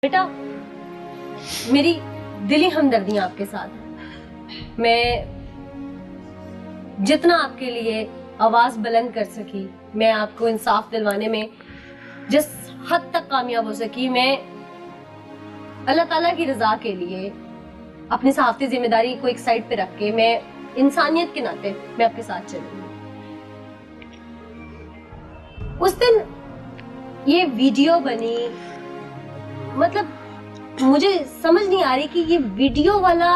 बेटा, मेरी दिली हमदर्दियां आपके साथ हैं। मैं जितना आपके लिए आवाज बुलंद कर सकी, मैं आपको इंसाफ दिलवाने में जिस हद तक कामयाब हो सकी, मैं अल्लाह ताला की रजा के लिए अपनी सहाफ़ती जिम्मेदारी को एक साइड पे रख के मैं इंसानियत के नाते मैं आपके साथ चलूंगी। उस दिन ये वीडियो बनी, मतलब मुझे समझ नहीं आ रही कि ये वीडियो वाला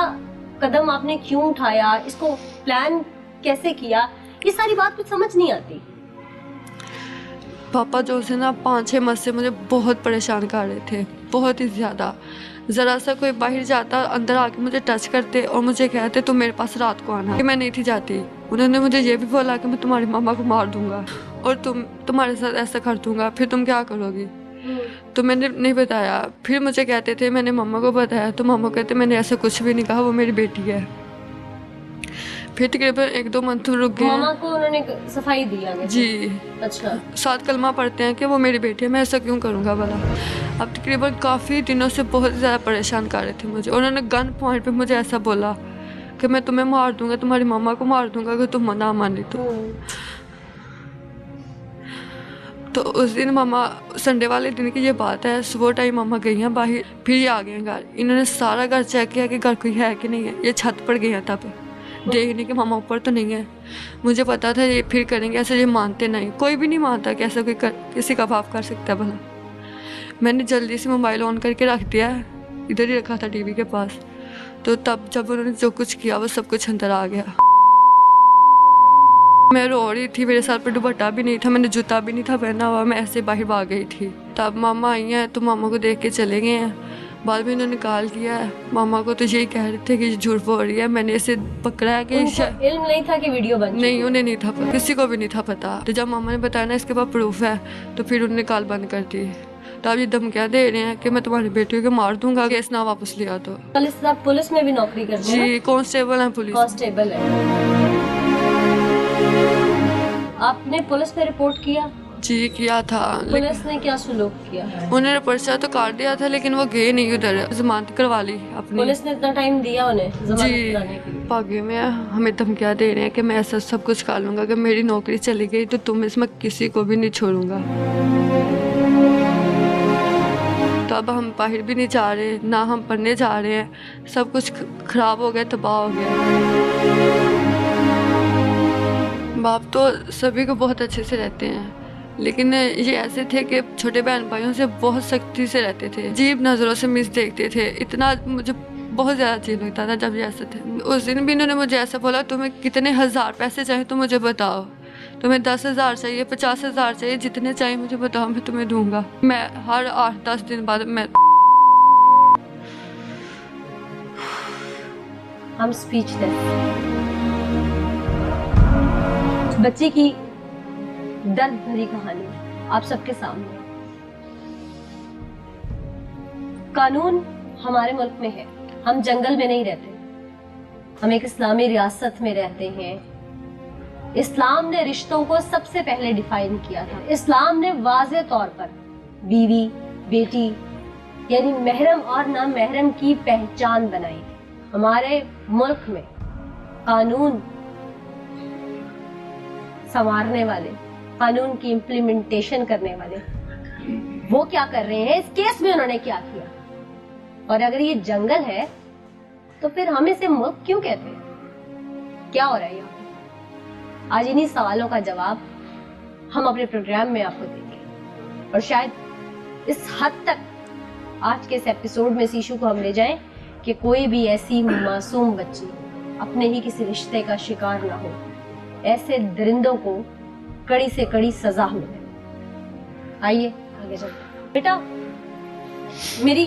कदम आपने क्यों उठाया, इसको प्लान कैसे किया, ये सारी बात कुछ समझ नहीं आती। पापा जो से ना 5-6 माह से मुझे बहुत परेशान कर रहे थे, बहुत ही ज़्यादा। ज़रा सा कोई बाहर जाता अंदर आके मुझे टच करते और मुझे कहते तुम मेरे पास रात को आना, कि मैं नहीं थी जाती। उन्होंने मुझे ये भी बोला कि मैं तुम्हारी मामा को मार दूंगा और तुम्हारे साथ ऐसा कर दूंगा, फिर तुम क्या करोगी। तो मैंने नहीं बताया। फिर मुझे कहते थे मैंने मम्मा को बताया, तो मम्मा कहते मैंने ऐसा कुछ भी नहीं कहा, वो मेरी बेटी है। फिर तकरीबन 1-2 मंथ रुक गए। मामा को उन्होंने सफाई दी आगे जी। अच्छा। साथ कलमा पढ़ते हैं कि वो मेरी बेटी है, मैं ऐसा क्यों करूँगा भला। अब तकरीबन काफ़ी दिनों से बहुत ज़्यादा परेशान कर रहे थे मुझे। उन्होंने गन पॉइंट पे मुझे ऐसा बोला कि मैं तुम्हें मार दूंगा, तुम्हारी मामा को मार दूंगा अगर तुम ना मानी तो उस दिन मामा, संडे वाले दिन की ये बात है, सुबह टाइम मामा गई हैं बाहर, फिर ये आ गए हैं घर। इन्होंने सारा घर चेक किया कि घर कोई है कि नहीं है। ये छत पर गए हैं तब देखने के मामा ऊपर तो नहीं है। मुझे पता था ये फिर करेंगे ऐसे, ये मानते नहीं, कोई भी नहीं मानता कि ऐसा कोई किसी का बाप कर सकता है भला। मैंने जल्दी से मोबाइल ऑन करके रख दिया, इधर ही रखा था टीवी के पास। तो तब जब उन्होंने जो कुछ किया वो सब कुछ अंदर आ गया। मैं रो रही थी, मेरे सर पर दुपट्टा भी नहीं था, मैंने जूता भी नहीं था पहना हुआ, मैं ऐसे बाहर भाग गई थी। तब मामा आई हैं तो मामा को देख के चले गए हैं। बाद में इन्होंने कॉल किया है मामा को, तो यही कह रहे थे कि झूठ बोल रही है, मैंने इसे पकड़ा है कि इल्म नहीं था कि वीडियो बन नहीं, उन्हें नहीं था पता, किसी को भी नहीं था पता। तो जब मामा ने बताया ना इसके पास प्रूफ है, तो फिर उन्होंने कॉल बंद कर दी। तो अब ये धमकियाँ दे रहे हैं कि मैं तुम्हारी बेटी को मार दूंगा केस ना वापस लिया तो। पुलिस में भी नौकरी करते हैं? जी, कांस्टेबल है पुलिस। कांस्टेबल है। आपने पुलिस में रिपोर्ट किया? जी किया था। पुलिस ने क्या सुलूक किया? उन्होंने पर्चा तो काट दिया था, लेकिन वो गए नहीं उधर, जमानत करवा ली अपनी। पुलिस ने इतना टाइम दिया उन्हें जमानत कराने के लिए? भागे में हमें धमकियाँ दे रहे हैं कि मैं ऐसा सब कुछ कर लूँगा, कि मेरी नौकरी चली गई तो तुम इसमें किसी को भी नहीं छोड़ूंगा। तो अब हम बाहर भी नहीं जा रहे, ना हम पढ़ने जा रहे हैं, सब कुछ खराब हो गया, तबाह हो गया। बाप तो सभी को बहुत अच्छे से रहते हैं, लेकिन ये ऐसे थे कि छोटे बहन भाइयों से बहुत सख्ती से रहते थे, अजीब नज़रों से मिस देखते थे। इतना मुझे बहुत ज़्यादा अजीब लगता था जब ये ऐसे थे। उस दिन भी इन्होंने मुझे ऐसा बोला, तुम्हें कितने हज़ार पैसे चाहिए तो मुझे बताओ, तुम्हें 10,000 चाहिए, 50,000 चाहिए, जितने चाहिए मुझे बताओ, मैं तुम्हें दूंगा। मैं हर 8-10 दिन बाद मैं हम स्पीचलेस। बच्चे की दर्द भरी कहानी आप सबके सामने। कानून हमारे मुल्क में है, हम जंगल में नहीं रहते, हम एक इस्लामी रियासत में रहते हैं। इस्लाम ने रिश्तों को सबसे पहले डिफाइन किया था। इस्लाम ने वाज़े तौर पर बीवी, बेटी यानी महरम और ना महरम की पहचान बनाई। हमारे मुल्क में कानून संवारने वाले, कानून की इम्प्लीमेंटेशन करने वाले, वो क्या कर रहे हैं, इस केस में उन्होंने क्या किया। और अगर ये जंगल है तो फिर हम इसे मुल्क क्यों कहते हैं? क्या हो रहा है यहाँ पे? आज इन्हीं सवालों का जवाब हम अपने प्रोग्राम में आपको देंगे, और शायद इस हद तक आज के इस एपिसोड में इस इशू को हम ले जाएं कि कोई भी ऐसी मासूम बच्ची अपने ही किसी रिश्ते का शिकार ना हो, ऐसे दरिंदों को कड़ी से कड़ी सजा मिले। आइए आगे चलते। बेटा, मेरी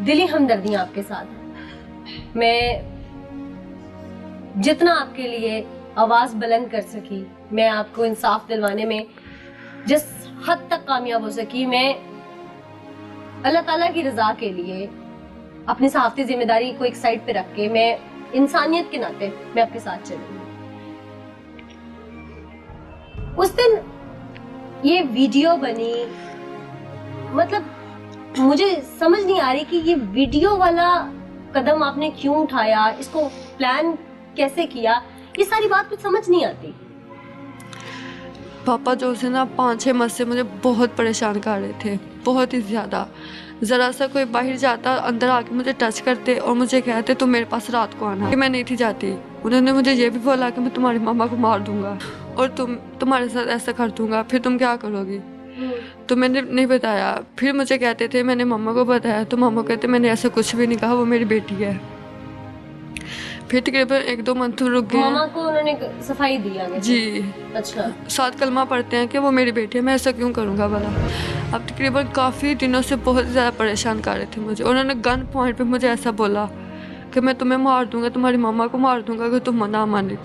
दिली हमदर्दियां आपके साथ हैं। मैं जितना आपके लिए आवाज बुलंद कर सकी, मैं आपको इंसाफ दिलवाने में जिस हद तक कामयाब हो सकी, मैं अल्लाह ताला की रजा के लिए अपनी सहाफ़ती जिम्मेदारी को एक साइड पे रख के मैं इंसानियत के नाते मैं आपके साथ चलूंगी। उस दिन ये वीडियो बनी, मतलब मुझे समझ नहीं आ रही कि ये वीडियो वाला कदम आपने क्यों उठाया, इसको प्लान कैसे किया, ये सारी बात कुछ समझ नहीं आती। पापा जो से ना 5-6 माह से मुझे बहुत परेशान कर रहे थे, बहुत ही ज़्यादा। ज़रा सा कोई बाहर जाता अंदर आके मुझे टच करते और मुझे कहते तुम मेरे पास रात को आना। कि मैं नहीं थी जाती। उन्होंने मुझे ये भी बोला कि मैं तुम्हारी मामा को मार दूंगा और तुम्हारे साथ ऐसा कर दूंगा, फिर तुम क्या करोगी। तो मैंने नहीं बताया। फिर मुझे कहते थे मैंने मम्मा को बताया, तो मम्मा कहते मैंने ऐसा कुछ भी नहीं कहा, वो मेरी बेटी है। फिर तकरीबन 1-2 मंथ रुक गए। मामा को उन्होंने सफाई दी आगे जी। अच्छा। 7 कलमा पढ़ते हैं कि वो मेरी बेटी है, मैं ऐसा क्यों करूँगा भला। अब तकरीबन काफ़ी दिनों से बहुत ज़्यादा परेशान कर रहे थे मुझे। उन्होंने गन पॉइंट पे मुझे ऐसा बोला कि मैं तुम्हें मार दूंगा, तुम्हारी मामा को मार दूंगा अगर तुम ना मानी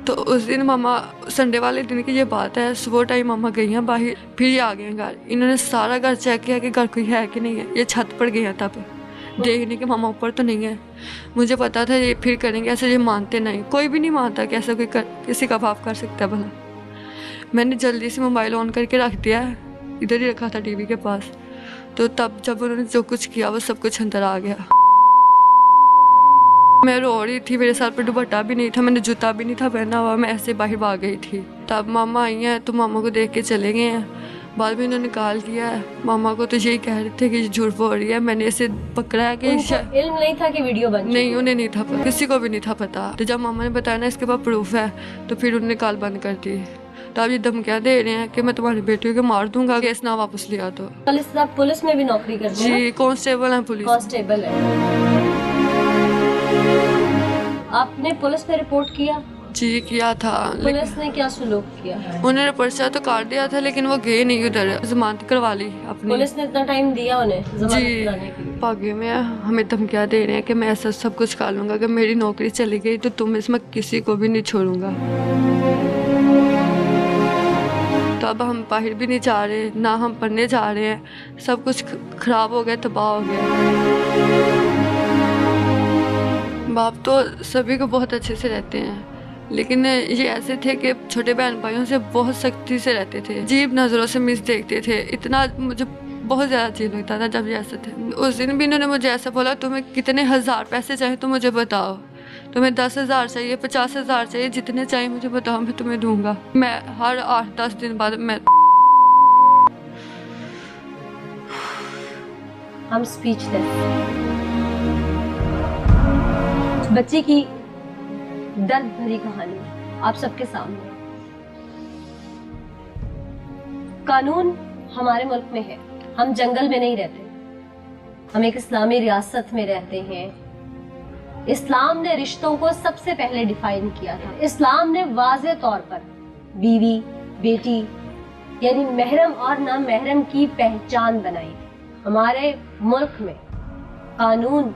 तो उस दिन मामा, संडे वाले दिन की ये बात है, सुबह टाइम मामा गई हैं बाहर, फिर ये आ गए घर। इन्होंने सारा घर चेक किया कि घर कोई है कि नहीं है। ये छत पर गए हैं तब देखने के मामा ऊपर तो नहीं है। मुझे पता था ये फिर करेंगे ऐसे, ये मानते नहीं, कोई भी नहीं मानता कि ऐसा कोई किसी का बाप कर सकता है भला। मैंने जल्दी से मोबाइल ऑन करके रख दिया, इधर ही रखा था टीवी के पास। तो तब जब उन्होंने जो कुछ किया वो सब कुछ अंदर आ गया। मैं रो रही थी, मेरे साथ पर दुपट्टा भी नहीं था, मैंने जूता भी नहीं था पहना हुआ, मैं ऐसे बाहर भाग गई थी। तब मामा आई हैं तो मामा को देख के चले गए हैं। बाद में इन्होंने निकाल दिया है। मामा को तो यही कह रहे थे कि झूठ बोल रही है, मैंने इसे पकड़ा है कि इल्म नहीं था कि वीडियो बन नहीं, उन्हें नहीं था, किसी को भी नहीं था पता। तो जब मामा ने बताया ना इसके पास प्रूफ है, तो फिर उन्होंने निकाल बंद कर दी। तो अब ये धमकियाँ दे रहे हैं कि मैं तुम्हारी बेटी को मार दूंगा केस ना वापस लिया तो। पुलिस में भी नौकरी करते हैं? जी, कांस्टेबल है, पुलिस कांस्टेबल है। आपने पुलिस में रिपोर्ट किया? जी किया था। पुलिस ने क्या सुलूक किया? उन्होंने पर्चा तो काट दिया था, लेकिन वो गए नहीं उधर, जमानत करवा ली अपनी। पुलिस ने इतना टाइम दिया उन्हें जमानत कराने के लिए? भाग्य में हमें धमकियाँ दे रहे हैं कि मैं ऐसा सब कुछ कर लूँगा, अगर मेरी नौकरी चली गई तो तुम इसमें किसी को भी नहीं छोड़ूंगा। तो अब हम बाहर भी नहीं जा रहे, ना हम पढ़ने जा रहे हैं, सब कुछ खराब हो गया, तबाह हो गया। बाप तो सभी को बहुत अच्छे से रहते हैं, लेकिन ये ऐसे थे कि छोटे बहन भाइयों से बहुत सख्ती से रहते थे, अजीब नज़रों से मिस देखते थे। इतना मुझे बहुत ज़्यादा अजीब लगता था जब ये ऐसे थे। उस दिन भी इन्होंने मुझे ऐसा बोला तुम्हें कितने 1000 पैसे चाहिए तो मुझे बताओ, तुम्हें 10,000 चाहिए, 50,000 चाहिए, जितने चाहिए मुझे बताओ, मैं तुम्हें दूंगा। मैं हर 8-10 दिन बाद मैं हम स्पीचलेस। बच्चे की दर्द भरी कहानी आप सबके सामने। कानून हमारे मुल्क में है, हम जंगल में नहीं रहते, हम एक इस्लामी रियासत में रहते हैं। इस्लाम ने रिश्तों को सबसे पहले डिफाइन किया था। इस्लाम ने वाज़े तौर पर बीवी, बेटी यानी महरम और ना महरम की पहचान बनाई। हमारे मुल्क में कानून